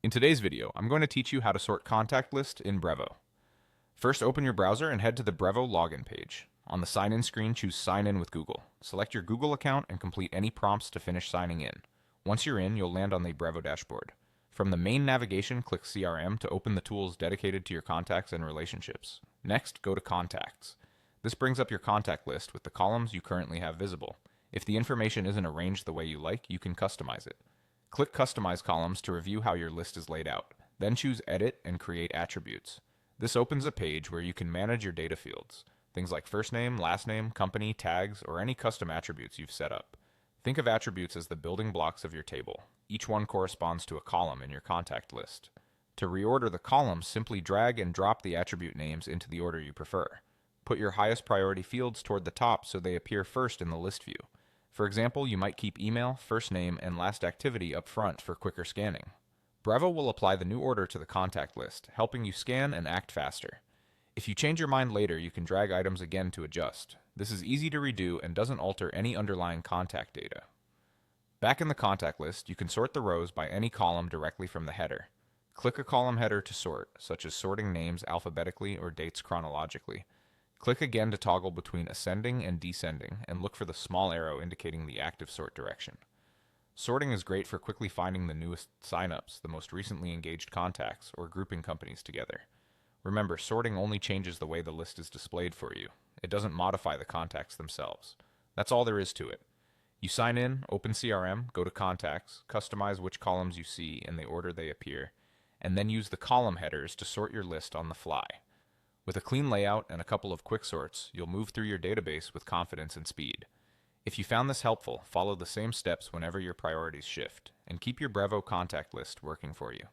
In today's video, I'm going to teach you how to sort contact list in Brevo. First, open your browser and head to the Brevo login page. On the sign in screen, choose Sign in with Google. Select your Google account and complete any prompts to finish signing in. Once you're in, you'll land on the Brevo dashboard. From the main navigation, click CRM to open the tools dedicated to your contacts and relationships. Next, go to Contacts. This brings up your contact list with the columns you currently have visible. If the information isn't arranged the way you like, you can customize it. Click Customize Columns to review how your list is laid out. Then choose Edit and Create Attributes. This opens a page where you can manage your data fields, things like first name, last name, company, tags, or any custom attributes you've set up. Think of attributes as the building blocks of your table. Each one corresponds to a column in your contact list. To reorder the columns, simply drag and drop the attribute names into the order you prefer. Put your highest priority fields toward the top so they appear first in the list view. For example, you might keep email, first name, and last activity up front for quicker scanning. Brevo will apply the new order to the contact list, helping you scan and act faster. If you change your mind later, you can drag items again to adjust. This is easy to redo and doesn't alter any underlying contact data. Back in the contact list, you can sort the rows by any column directly from the header. Click a column header to sort, such as sorting names alphabetically or dates chronologically. Click again to toggle between ascending and descending, and look for the small arrow indicating the active sort direction. Sorting is great for quickly finding the newest signups, the most recently engaged contacts, or grouping companies together. Remember, sorting only changes the way the list is displayed for you. It doesn't modify the contacts themselves. That's all there is to it. You sign in, open CRM, go to Contacts, customize which columns you see in the order they appear, and then use the column headers to sort your list on the fly. With a clean layout and a couple of quick sorts, you'll move through your database with confidence and speed. If you found this helpful, follow the same steps whenever your priorities shift, and keep your Brevo contact list working for you.